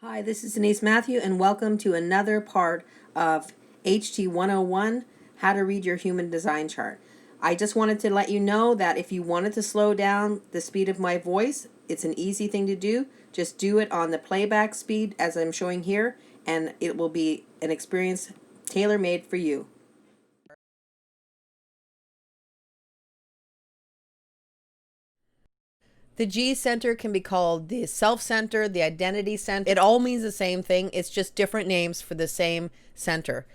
Hi, this is Denise Matthew, and welcome to another part of HT 101, How to Read Your Human Design Chart. I just wanted to let you know that if you wanted to slow down the speed of my voice, it's an easy thing to do. Just do it on the playback speed as I'm showing here, and it will be an experience tailor-made for you. The G center can be called the self center, the identity center. It all means the same thing. It's just different names for the same center.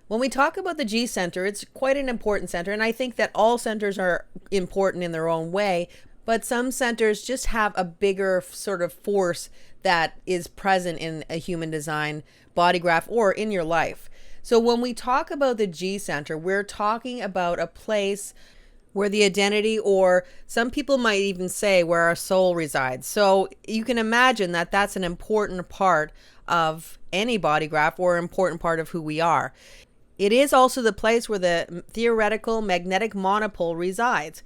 When we talk about the G center, it's quite an important center, and I think that all centers are important in their own way, but some centers just have a bigger sort of force that is present in a human design body graph or in your life. So when we talk about the G center, we're talking about a place where the identity, or some people might even say where our soul resides. So you can imagine that that's an important part of any body graph or an important part of who we are. It is also the place where the theoretical magnetic monopole resides.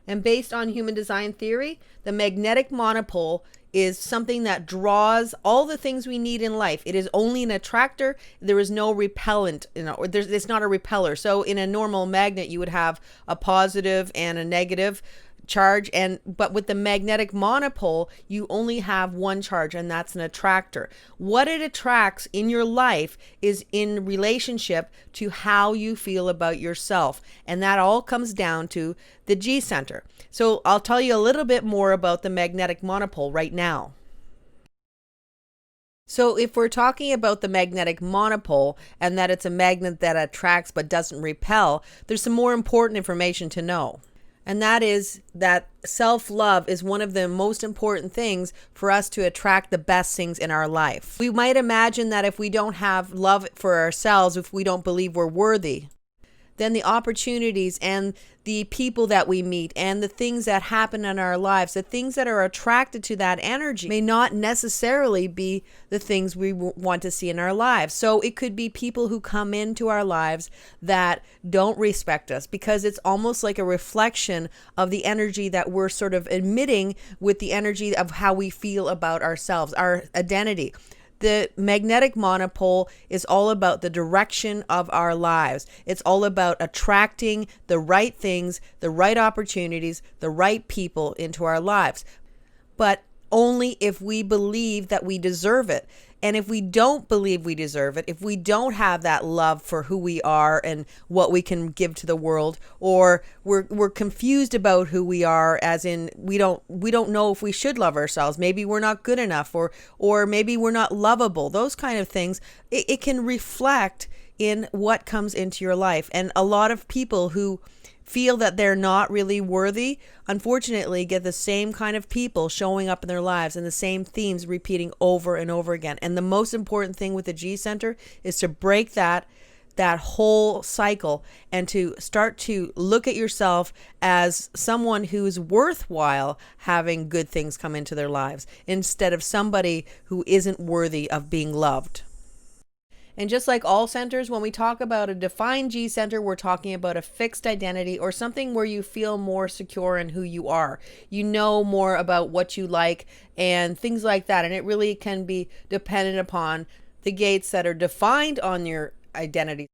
And based on human design theory, the magnetic monopole is something that draws all the things we need in life. It is only an attractor. There is no repellent, it's not a repeller. So in a normal magnet, you would have a positive and a negative charge, but with the magnetic monopole, you only have one charge, and that's an attractor. What it attracts in your life is in relationship to how you feel about yourself, and that all comes down to the G center. So I'll tell you a little bit more about the magnetic monopole right now. So if we're talking about the magnetic monopole and that it's a magnet that attracts but doesn't repel, there's some more important information to know. And that is that self-love is one of the most important things for us to attract the best things in our life. We might imagine that if we don't have love for ourselves, if we don't believe we're worthy, then the opportunities and the people that we meet and the things that happen in our lives, the things that are attracted to that energy may not necessarily be the things we want to see in our lives. So it could be people who come into our lives that don't respect us, because it's almost like a reflection of the energy that we're sort of emitting with the energy of how we feel about ourselves, our identity. The magnetic monopole is all about the direction of our lives. It's all about attracting the right things, the right opportunities, the right people into our lives. But only if we believe that we deserve it. And if we don't believe we deserve it, if we don't have that love for who we are and what we can give to the world, or we're confused about who we are, as in we don't know if we should love ourselves, maybe we're not good enough, or maybe we're not lovable, those kind of things, it can reflect in what comes into your life. And a lot of people who feel that they're not really worthy, unfortunately, get the same kind of people showing up in their lives and the same themes repeating over and over again. And the most important thing with the G center is to break that whole cycle and to start to look at yourself as someone who's worthwhile having good things come into their lives, instead of somebody who isn't worthy of being loved. And just like all centers, when we talk about a defined G center, we're talking about a fixed identity or something where you feel more secure in who you are. You know more about what you like and things like that. And it really can be dependent upon the gates that are defined on your identity,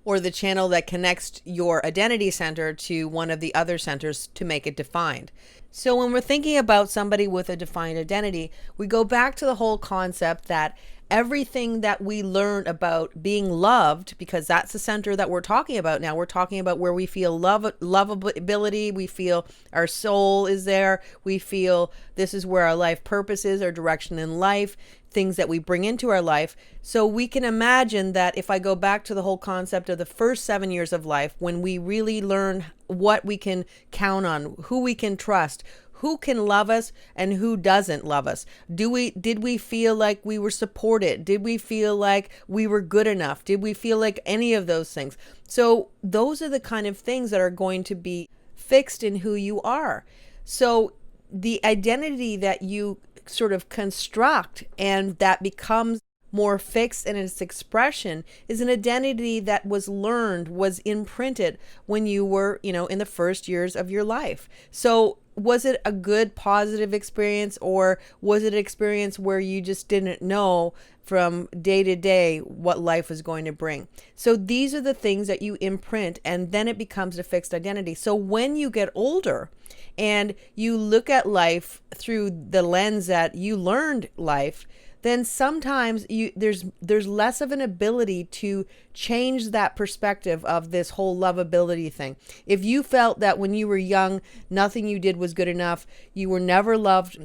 or the channel that connects your identity center to one of the other centers to make it defined. So when we're thinking about somebody with a defined identity, we go back to the whole concept that everything that we learn about being loved, because that's the center that we're talking about now. We're talking about where we feel lovability, we feel our soul is there, we feel this is where our life purpose is, our direction in life, things that we bring into our life. So we can imagine that if I go back to the whole concept of the first 7 years of life, when we really learn what we can count on, who we can trust, who can love us and who doesn't love us. Did we feel like we were supported? Did we feel like we were good enough? Did we feel like any of those things? So those are the kind of things that are going to be fixed in who you are. So the identity that you sort of construct and that becomes more fixed in its expression is an identity that was learned, was imprinted when you were, in the first years of your life. So was it a good positive experience, or was it an experience where you just didn't know from day to day what life was going to bring? So these are the things that you imprint, and then it becomes a fixed identity. So when you get older and you look at life through the lens that you learned life, then sometimes there's less of an ability to change that perspective of this whole lovability thing. If you felt that when you were young, nothing you did was good enough, you were never loved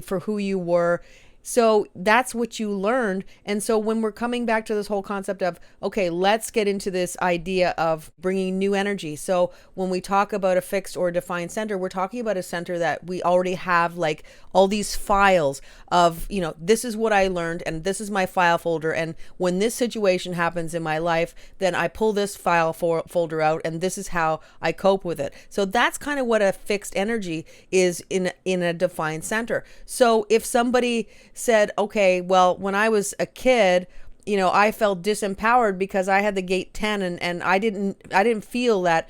for who you were. So that's what you learned. And so when we're coming back to this whole concept of, okay, let's get into this idea of bringing new energy. So when we talk about a fixed or defined center, we're talking about a center that we already have, like all these files of, this is what I learned and this is my file folder. And when this situation happens in my life, then I pull this file folder out and this is how I cope with it. So that's kind of what a fixed energy is in a defined center. So if somebody said, okay, well, when I was a kid, I felt disempowered because I had the gate 10 and I didn't feel that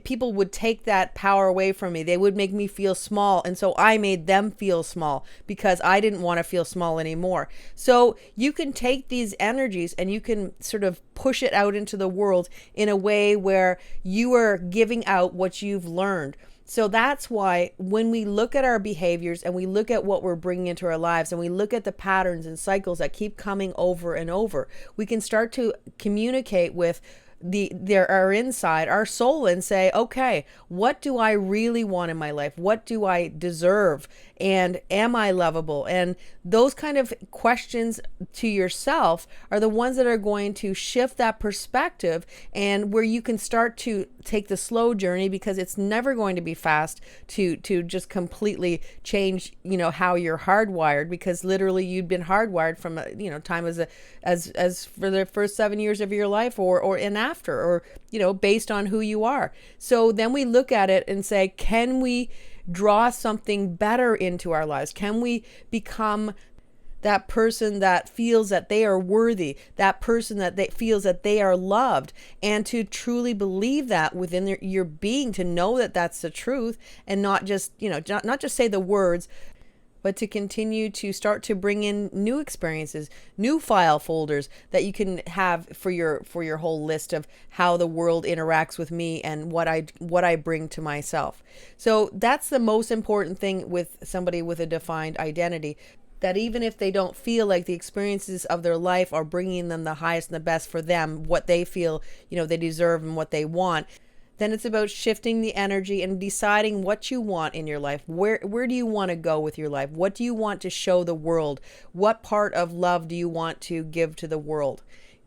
people would take that power away from me. They would make me feel small. And so I made them feel small because I didn't want to feel small anymore. So you can take these energies and you can sort of push it out into the world in a way where you are giving out what you've learned. So that's why when we look at our behaviors and we look at what we're bringing into our lives and we look at the patterns and cycles that keep coming over and over, we can start to communicate with our inside, our soul, and say, okay, what do I really want in my life? What do I deserve? And am I lovable? And those kind of questions to yourself are the ones that are going to shift that perspective, and where you can start to take the slow journey, because it's never going to be fast to just completely change, how you're hardwired, because literally you've been hardwired from, time as for the first 7 years of your life or in after, or, based on who you are. So then we look at it and say, can we draw something better into our lives? Can we become that person that feels that they are worthy, that person that feels that they are loved, and to truly believe that within your being, to know that that's the truth, and not just, not just say the words, but to continue to start to bring in new experiences, new file folders that you can have for your whole list of how the world interacts with me and what I bring to myself. So that's the most important thing with somebody with a defined identity, that even if they don't feel like the experiences of their life are bringing them the highest and the best for them, what they feel, they deserve and what they want, then it's about shifting the energy and deciding what you want in your life. Where do you want to go with your life? What do you want to show the world? What part of love do you want to give to the world?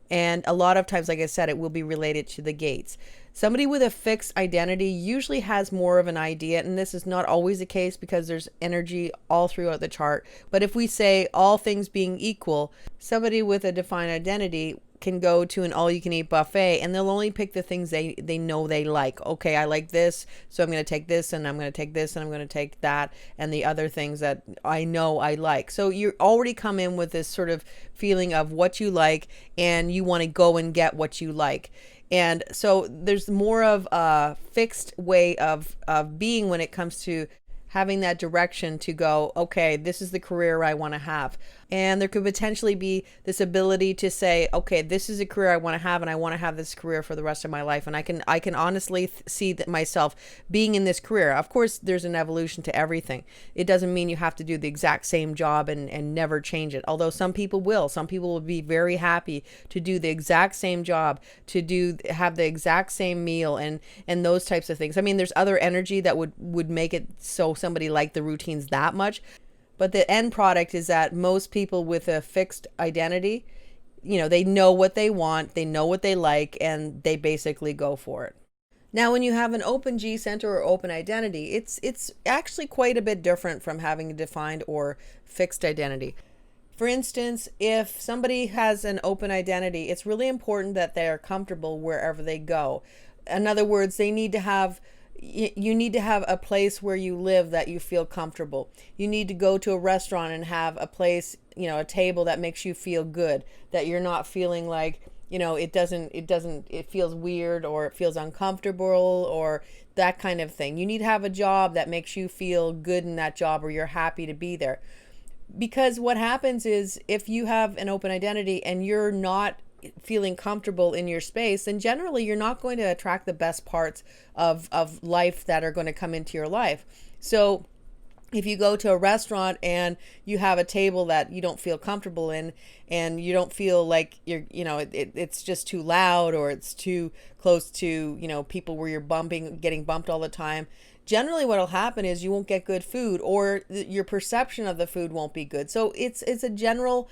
And a lot of times, like I said, it will be related to the gates. Somebody with a fixed identity usually has more of an idea, and this is not always the case because there's energy all throughout the chart. But if we say all things being equal, somebody with a defined identity can go to an all-you-can-eat buffet and they'll only pick the things they know they like. Okay, I like this, so I'm going to take this, and I'm going to take this, and I'm going to take that, and the other things that I know I like. So you already come in with this sort of feeling of what you like, and you want to go and get what you like. And so there's more of a fixed way of being when it comes to having that direction to go, okay, this is the career I want to have. And there could potentially be this ability to say, okay, this is a career I want to have, and I want to have this career for the rest of my life. And I can honestly see that myself being in this career. Of course, there's an evolution to everything. It doesn't mean you have to do the exact same job and never change it. Although some people will. Some people will be very happy to do the exact same job, to have the exact same meal and those types of things. I mean, there's other energy that would make it so somebody liked the routines that much. But the end product is that most people with a fixed identity, they know what they want, they know what they like, and they basically go for it. Now, when you have an open G center or open identity, it's actually quite a bit different from having a defined or fixed identity. For instance, if somebody has an open identity, it's really important that they are comfortable wherever they go. In other words, you need to have a place where you live that you feel comfortable. You need to go to a restaurant and have a place, a table that makes you feel good, that you're not feeling like it feels weird, or it feels uncomfortable, or that kind of thing. You need to have a job that makes you feel good in that job, or you're happy to be there. Because what happens is, if you have an open identity and you're not feeling comfortable in your space, then generally you're not going to attract the best parts of life that are going to come into your life. So if you go to a restaurant and you have a table that you don't feel comfortable in, and you don't feel like it's just too loud, or it's too close to, people where you're getting bumped all the time, generally what will happen is you won't get good food, or your perception of the food won't be good. So it's a general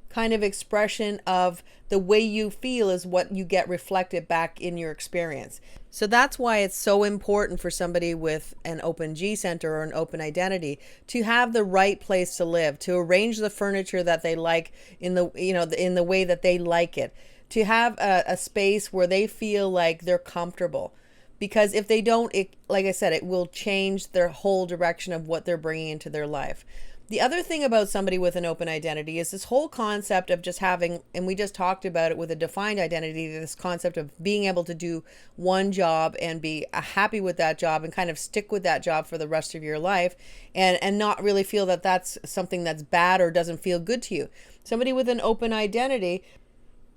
kind of expression of the way you feel is what you get reflected back in your experience. So that's why it's so important for somebody with an open G center or an open identity to have the right place to live, to arrange the furniture that they like in the way that they like it, to have a space where they feel like they're comfortable. Because if they don't, like I said, it will change their whole direction of what they're bringing into their life. The other thing about somebody with an open identity is this whole concept of just having, and we just talked about it with a defined identity, this concept of being able to do one job and be happy with that job and kind of stick with that job for the rest of your life, and not really feel that that's something that's bad or doesn't feel good to you. Somebody with an open identity,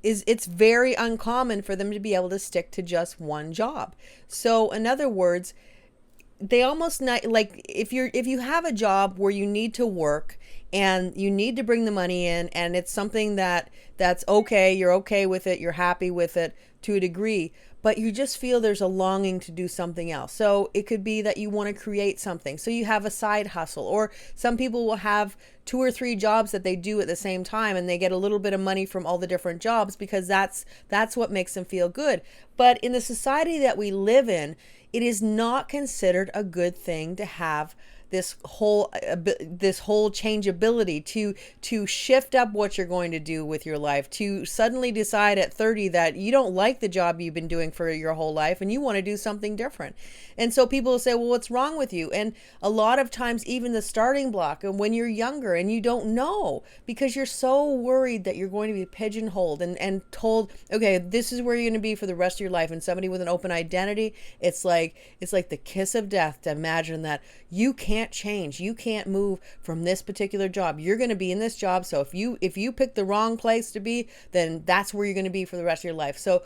it's very uncommon for them to be able to stick to just one job. So in other words, they almost not like, if you have a job where you need to work and you need to bring the money in, and it's something that's okay, you're okay with it, you're happy with it to a degree, but you just feel there's a longing to do something else. So it could be that you want to create something, so you have a side hustle, or some people will have 2 or 3 jobs that they do at the same time, and they get a little bit of money from all the different jobs because that's what makes them feel good. But in the society that we live in, it is not considered a good thing to have this whole changeability, to shift up what you're going to do with your life, to suddenly decide at 30 that you don't like the job you've been doing for your whole life and you want to do something different. And so people will say, well, what's wrong with you? And a lot of times, even the starting block, and when you're younger and you don't know, because you're so worried that you're going to be pigeonholed and told, okay, this is where you're going to be for the rest of your life. And somebody with an open identity, it's like the kiss of death to imagine that you can't change, you can't move from this particular job, you're going to be in this job. So if you pick the wrong place to be, then that's where you're going to be for the rest of your life. So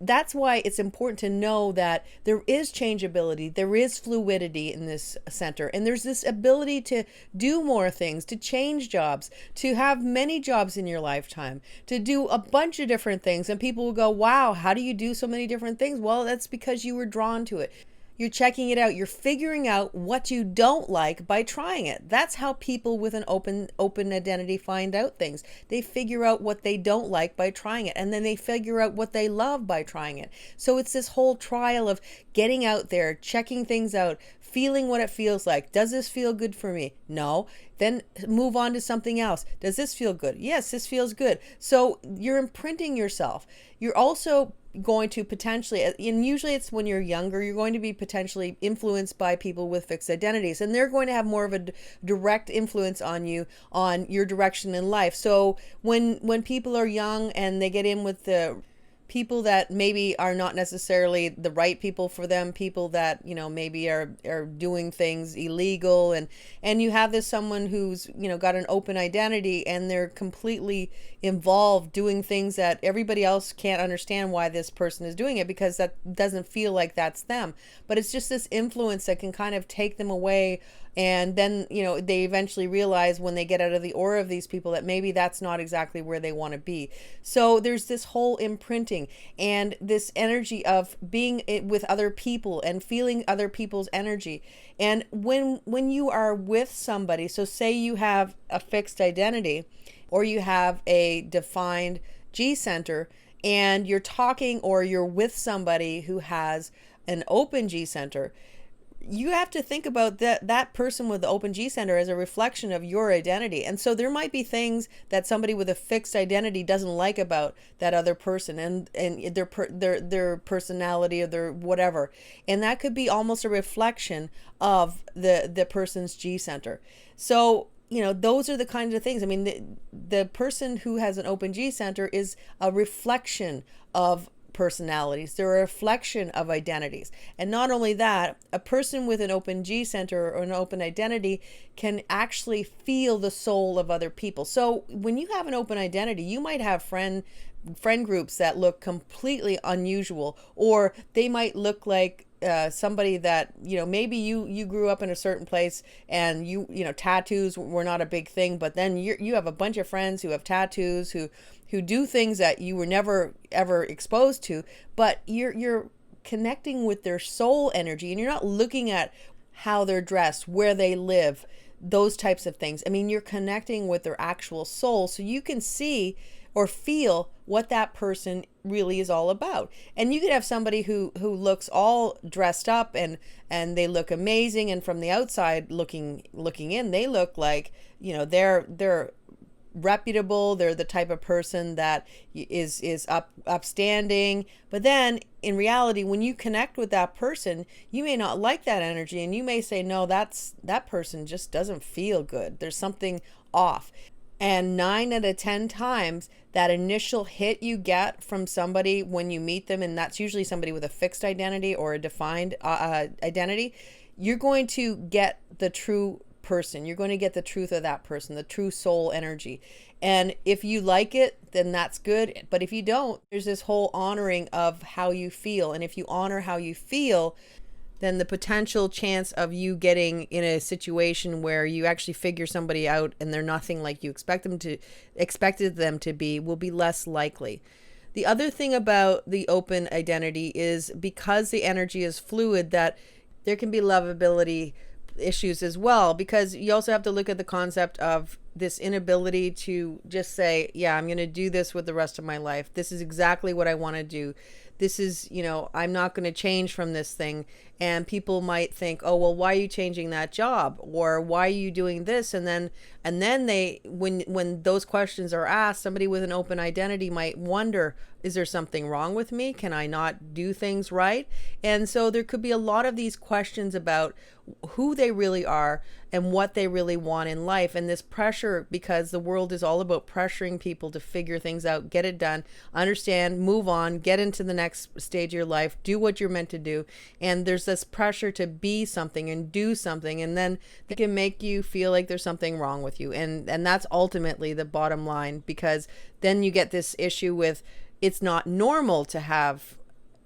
that's why it's important to know that there is changeability, there is fluidity in this center, and there's this ability to do more things, to change jobs, to have many jobs in your lifetime, to do a bunch of different things. And people will go, wow, how do you do so many different things? Well, that's because you were drawn to it. You're checking it out. You're figuring out what you don't like by trying it. That's how people with an open identity find out things. They figure out what they don't like by trying it, and then they figure out what they love by trying it. So it's this whole trial of getting out there, checking things out, feeling what it feels like. Does this feel good for me? No. Then move on to something else. Does this feel good? Yes, this feels good. So you're imprinting yourself. You're also going to potentially, and usually it's when you're younger, you're going to be potentially influenced by people with fixed identities, and they're going to have more of a direct influence on you, on your direction in life. So when people are young and they get in with the people that maybe are not necessarily the right people for them, people that, maybe are doing things illegal, and you have someone who's, got an open identity, and they're completely involved doing things that everybody else can't understand why this person is doing it, because that doesn't feel like that's them. But it's just this influence that can kind of take them away. And then, they eventually realize when they get out of the aura of these people that maybe that's not exactly where they want to be. So there's this whole imprinting and this energy of being with other people and feeling other people's energy. And when you are with somebody, so say you have a fixed identity or you have a defined G center, and you're talking or you're with somebody who has an open G center, you have to think about that person with the open G center as a reflection of your identity. And so there might be things that somebody with a fixed identity doesn't like about that other person, and their personality or their whatever. And that could be almost a reflection of the person's G center. So those are the kinds of things. I mean, the person who has an open G center is a reflection of personalities. They're a reflection of identities. And not only that, a person with an open G center or an open identity can actually feel the soul of other people. So when you have an open identity, you might have friend groups that look completely unusual, or they might look like somebody that, maybe you grew up in a certain place, and tattoos were not a big thing, but then you have a bunch of friends who have tattoos, who do things that you were never ever exposed to, but you're connecting with their soul energy, and you're not looking at how they're dressed, where they live, those types of things. I mean, you're connecting with their actual soul, so you can see or feel what that person really is all about. And you could have somebody who looks all dressed up, and they look amazing, and from the outside looking in, they look like, they're reputable, they're the type of person that is upstanding. But then in reality, when you connect with that person, you may not like that energy, and you may say, no, that person just doesn't feel good, there's something off. And 9 out of 10 times, that initial hit you get from somebody when you meet them, and that's usually somebody with a fixed identity or a defined identity, you're going to get the true person. You're going to get the truth of that person, the true soul energy. And if you like it, then that's good. But if you don't, there's this whole honoring of how you feel. And if you honor how you feel, then the potential chance of you getting in a situation where you actually figure somebody out and they're nothing like you expected them to be will be less likely. The other thing about the open identity is, because the energy is fluid, that there can be lovability issues as well, because you also have to look at the concept of this inability to just say, yeah, I'm going to do this with the rest of my life. This is exactly what I want to do. This is, I'm not going to change from this thing. And people might think, oh, well, why are you changing that job? Or why are you doing this? And then they, when those questions are asked, somebody with an open identity might wonder, is there something wrong with me? Can I not do things right? And so there could be a lot of these questions about who they really are and what they really want in life. And this pressure, because the world is all about pressuring people to figure things out, get it done, understand, move on, get into the next stage of your life, do what you're meant to do. And there's this pressure to be something and do something, and then they can make you feel like there's something wrong with you. And that's ultimately the bottom line, because then you get this issue with, it's not normal to have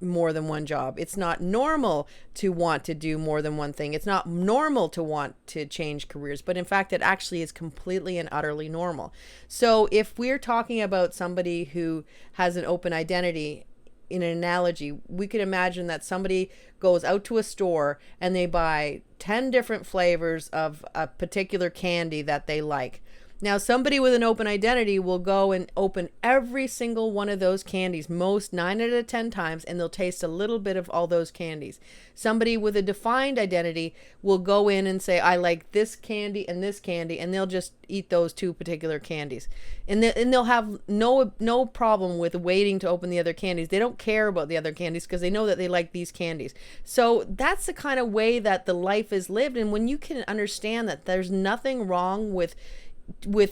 more than one job. It's not normal to want to do more than one thing. It's not normal to want to change careers, but in fact, it actually is completely and utterly normal. So if we're talking about somebody who has an open identity, in an analogy, we could imagine that somebody goes out to a store and they buy 10 different flavors of a particular candy that they like. Now, somebody with an open identity will go and open every single one of those candies, most 9 out of 10 times, and they'll taste a little bit of all those candies. Somebody with a defined identity will go in and say, I like this candy, and they'll just eat those 2 particular candies. And they'll have no problem with waiting to open the other candies. They don't care about the other candies because they know that they like these candies. So that's the kind of way that the life is lived. And when you can understand that there's nothing wrong with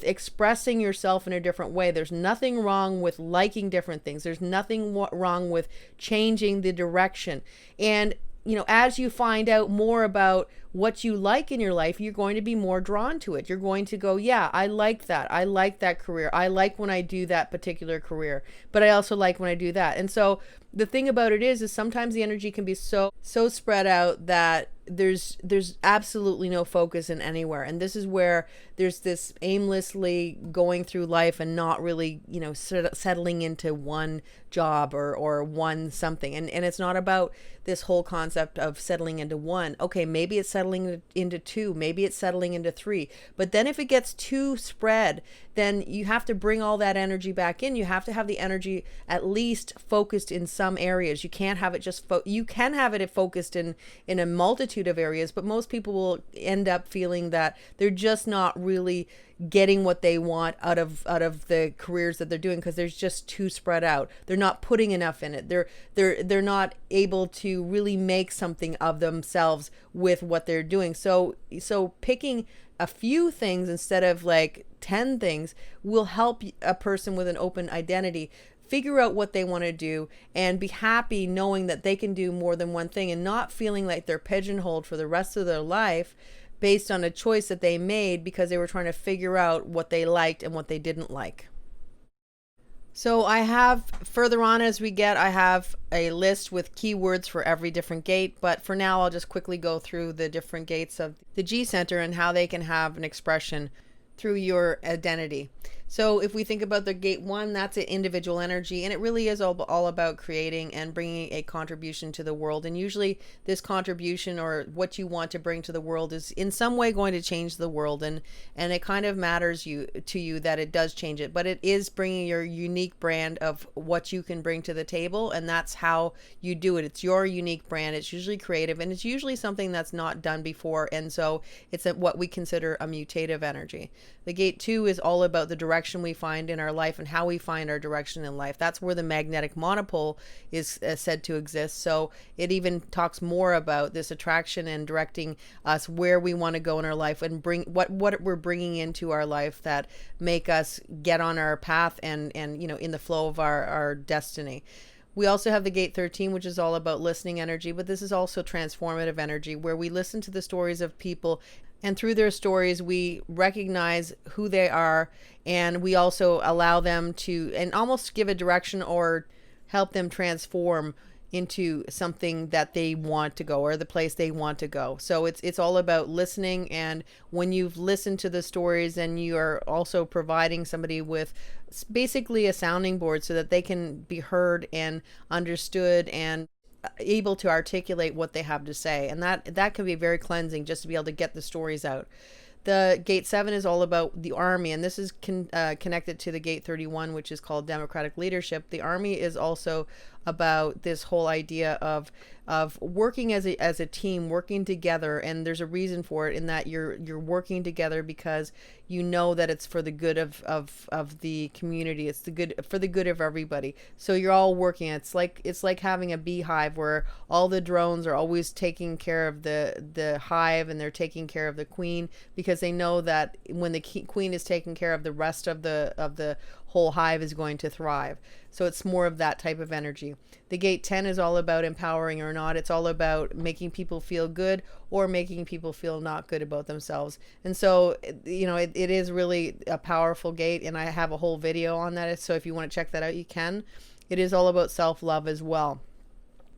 expressing yourself in a different way. There's nothing wrong with liking different things. There's nothing wrong with changing the direction. And, as you find out more about what you like in your life, you're going to be more drawn to it. You're going to go, yeah, I like that. I like that career. I like when I do that particular career, but I also like when I do that. And so the thing about it is sometimes the energy can be so spread out that there's absolutely no focus in anywhere. And this is where there's this aimlessly going through life and not really, settling into one job or one something. And it's not about this whole concept of settling into one. Okay, maybe it's settling into 2, maybe it's settling into 3. But then if it gets too spread, then you have to bring all that energy back in. You have to have the energy at least focused in some areas. You can't have it just you can have it focused in a multitude of areas, but most people will end up feeling that they're just not really getting what they want out of the careers that they're doing because there's just too spread out. They're not putting enough in it. They're not able to really make something of themselves with what they're doing. So picking a few things instead of like 10 things will help a person with an open identity figure out what they want to do and be happy knowing that they can do more than one thing and not feeling like they're pigeonholed for the rest of their life based on a choice that they made because they were trying to figure out what they liked and what they didn't like. So I have, further on as we get, I have a list with keywords for every different gate, but for now I'll just quickly go through the different gates of the G center and how they can have an expression through your identity. So if we think about the gate 1, that's an individual energy, and it really is all about creating and bringing a contribution to the world. And usually this contribution or what you want to bring to the world is in some way going to change the world, and it kind of matters to you that it does change it, but it is bringing your unique brand of what you can bring to the table, and that's how you do it. It's your unique brand. It's usually creative, and it's usually something that's not done before, and so it's what we consider a mutative energy. The gate 2 is all about the direction we find in our life and how we find our direction in life. That's where the magnetic monopole is said to exist. So it even talks more about this attraction and directing us where we want to go in our life and bring what we're bringing into our life that make us get on our path and in the flow of our destiny. We also have the gate 13, which is all about listening energy, but this is also transformative energy where we listen to the stories of people, and through their stories, we recognize who they are, and we also allow them to, and almost give a direction or help them transform into something that they want to go or the place they want to go. So it's all about listening, and when you've listened to the stories, and you are also providing somebody with basically a sounding board so that they can be heard and understood and able to articulate what they have to say, and that can be very cleansing just to be able to get the stories out. The gate 7 is all about the army, and this is connected to the gate 31, which is called democratic leadership. The army is also about this whole idea of working as a team, working together, and there's a reason for it in that you're working together because you know that it's for the good of the community. It's for the good of everybody. So you're all working. It's like having a beehive where all the drones are always taking care of the hive, and they're taking care of the queen because they know that when the queen is taking care of the rest of the whole hive is going to thrive. So it's more of that type of energy. The gate 10 is all about empowering or not. It's all about making people feel good or making people feel not good about themselves. And so, it is really a powerful gate, and I have a whole video on that. So if you want to check that out, you can. It is all about self-love as well.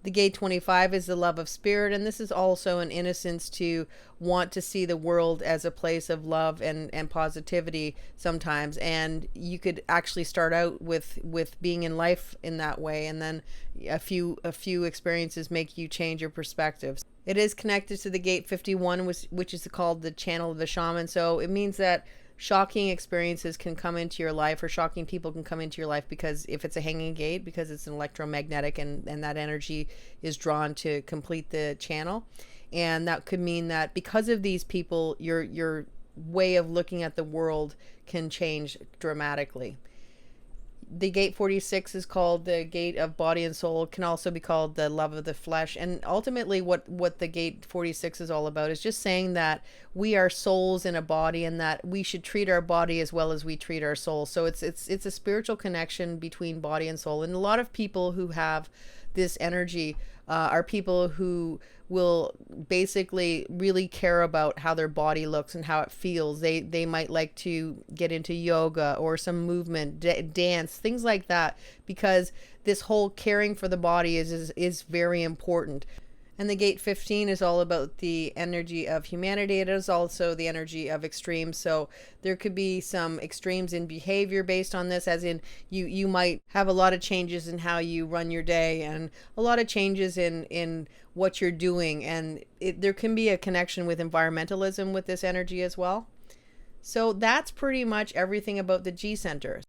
The gate 25 is the love of spirit, and this is also an innocence to want to see the world as a place of love and positivity sometimes. And you could actually start out with being in life in that way, and then a few experiences make you change your perspectives. It is connected to the gate 51, which is called the channel of the shaman. So it means that shocking experiences can come into your life, or shocking people can come into your life, because if it's a hanging gate, because it's an electromagnetic, and that energy is drawn to complete the channel. And that could mean that because of these people, your way of looking at the world can change dramatically. The gate 46 is called the gate of body and soul. It can also be called the love of the flesh. And ultimately what the gate 46 is all about is just saying that we are souls in a body, and that we should treat our body as well as we treat our soul. So it's a spiritual connection between body and soul. And a lot of people who have this energy are people who will basically really care about how their body looks and how it feels. They might like to get into yoga or some movement, dance, things like that, because this whole caring for the body is very important. And the gate 15 is all about the energy of humanity. It is also the energy of extremes. So there could be some extremes in behavior based on this, as in you might have a lot of changes in how you run your day, and a lot of changes in what you're doing. And there can be a connection with environmentalism with this energy as well. So that's pretty much everything about the G center.